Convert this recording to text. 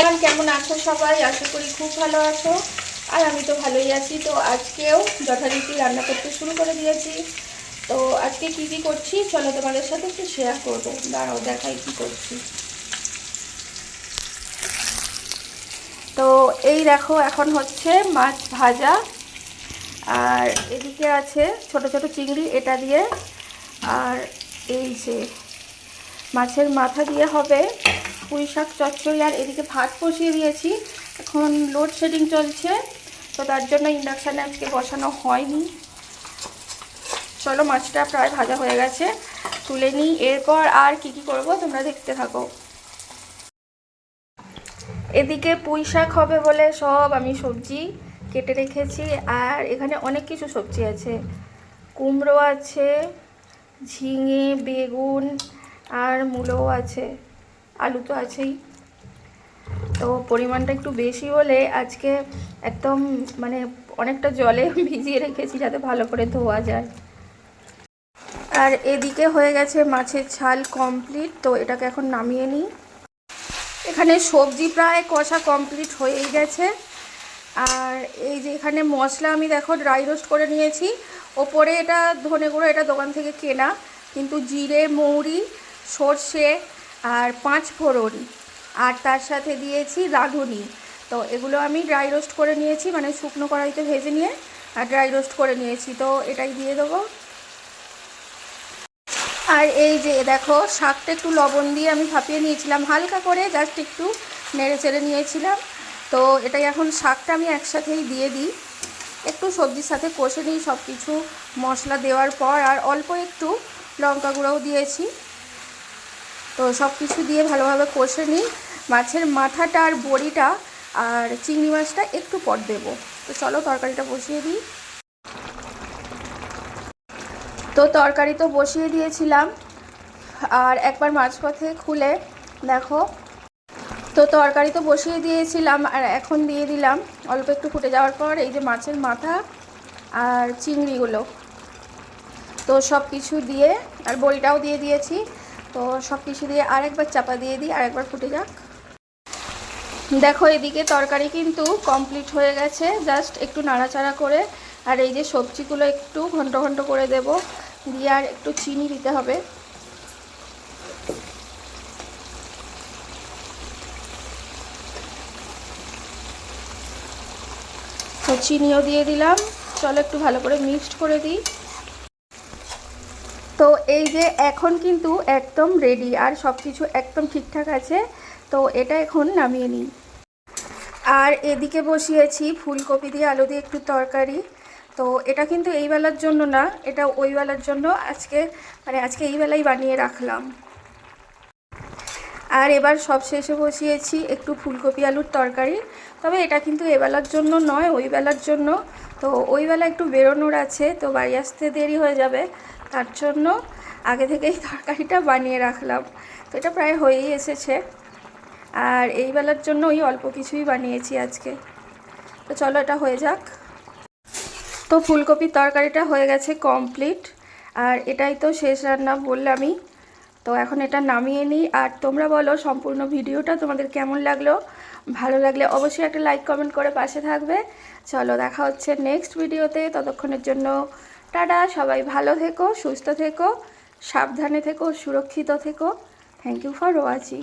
Hello, কেমন আছো সবাই? আশা করি খুব ভালো আছো। আর আমি তো ভালোই আছি। তো আজকেও যথারীতি রান্না করতে শুরু করে দিয়েছি। তো আজকে কি কি করছি চলো তোমাদের সাথে একটু শেয়ার করবো। দাঁড়াও দেখাই কি করছি। তো এই দেখো, এখন হচ্ছে মাছ ভাজা, আর এদিকে আছে ছোট ছোট চিংড়ি, এটা দিয়ে। আর এই যে মাছের মাথা দিয়ে হবে পুঁই শাক চচ্চড়ি। আর এদিকে ভাত বসিয়ে দিয়েছি, এখন লোডশেডিং চলছে, তো তার জন্য ইন্ডাকশানে আজকে বসানো হয়নি। চলো, মাছটা প্রায় ভাজা হয়ে গেছে, তুলে নিই। এরপর আর কি কি করব তোমরা দেখতে থাকো। এদিকে পুঁই শাক হবে বলে সব আমি সবজি কেটে রেখেছি। আর এখানে অনেক কিছু সবজি আছে, কুমড়ো আছে, ঝিঙে, বেগুন, আর মূলোও আছে, আলু তো আছেই। তো পরিমাণটা একটু বেশি বলে আজকে একদম মানে অনেকটা জলে ভিজিয়ে রেখেছি যাতে ভালো করে ধোয়া যায়। আর এদিকে হয়ে গেছে মাছের ঝাল কমপ্লিট, তো এটাকে এখন নামিয়ে নিই। এখানে সবজি প্রায় কষা কমপ্লিট হয়েই গেছে। আর এই যে এখানে মশলা আমি দেখো ড্রাই রোস্ট করে নিয়েছি। ওপরে এটা ধনে গুঁড়ো, এটা দোকান থেকে কেনা, কিন্তু জিরে, মৌরি, সর্ষে আর 5 ফোড়ন, আর তার সাথে দিয়েছি রাঁধুনি। তো এগুলো আমি ড্রাই রোস্ট করে নিয়েছি, মানে শুকনো কড়াইতে ভেজে নিয়ে আর ড্রাই রোস্ট করে নিয়েছি। তো এটাই দিয়ে দেবো। আর এই যে দেখো, শাকটা একটু লবণ দিয়ে আমি ভাপিয়ে নিয়েছিলাম হালকা করে, জাস্ট একটু নেড়ে চেড়ে নিয়েছিলাম। তো এটাই এখন শাকটা আমি একসাথেই দিয়ে দিই, একটু সবজির সাথে কষে নিই সব কিছু মশলা দেওয়ার পর। আর অল্প একটু লঙ্কা গুঁড়োও দিয়েছি। তো সব কিছু দিয়ে ভালোভাবে কষে নিই। মাছের মাথাটা আর বড়িটা আর চিংড়ি মাছটা একটু পর দেবো। তো চলো তরকারিটা বসিয়ে দিই। তো তরকারি তো বসিয়ে দিয়েছিলাম, আর একবার মাঝপথে খুলে দেখো। তো তরকারি তো বসিয়ে দিয়েছিলাম, আর এখন দিয়ে দিলাম অল্প একটু ফুটে যাওয়ার পর এই যে মাছের মাথা আর চিংড়িগুলো। তো সব কিছু দিয়ে আর বড়িটাও দিয়ে দিয়েছি। তো সব কিছু দিয়ে আরেকবার চাপা দিয়ে দিই, আরেকবার ফুটে যাক। দেখো এদিকে তরকারি কিন্তু কমপ্লিট হয়ে গেছে, জাস্ট একটু নাড়াচাড়া করে। আর এই যে সবজিগুলো একটু ঘন্ট ঘন্ট করে দেব, দিয়ে আর একটু চিনি দিতে হবে। তো চিনিও দিয়ে দিলাম। চলো একটু ভালো করে মিক্সড করে দিই। তো এই যে এখন কিন্তু একদম রেডি, আর সব কিছু একদম ঠিকঠাক আছে। তো এটা এখন নামিয়ে নিই। আর এদিকে বসিয়েছি ফুলকপি দিয়ে আলু দিয়ে একটু তরকারি। তো এটা কিন্তু এই বেলার জন্য না, এটা ওই বেলার জন্য আজকে, মানে আজকে এই বেলাই বানিয়ে রাখলাম। আর এবার সব শেষে বসিয়েছি একটু ফুলকপি আলুর তরকারি। তবে এটা কিন্তু এবেলার জন্য নয়, ওই বেলার জন্য। তো ওই বেলা একটু বেরোনোর আছে, তো বাড়ি আসতে দেরি হয়ে যাবে, তার জন্য আগে থেকেই তরকারিটা বানিয়ে রাখলাম। তো এটা প্রায় হয়েই এসেছে, আর এই বেলার জন্য ওই অল্প কিছুই বানিয়েছি আজকে। তো চলো এটা হয়ে যাক। তো ফুলকপির তরকারিটা হয়ে গেছে কমপ্লিট, আর এটাই তো শেষ রান্না বললামই। তো এখন এটা নামিয়ে নিই। আর তোমরা বলো সম্পূর্ণ ভিডিওটা তোমাদের কেমন লাগলো। ভালো লাগলে অবশ্যই একটা লাইক কমেন্ট করে পাশে থাকবে। চলো দেখা হচ্ছে নেক্সট ভিডিওতে, ততক্ষণের জন্য টাটা। সবাই ভালো থেকো, সুস্থ থেকো, সাবধানে থেকো, সুরক্ষিত থেকো। Thank you for watching.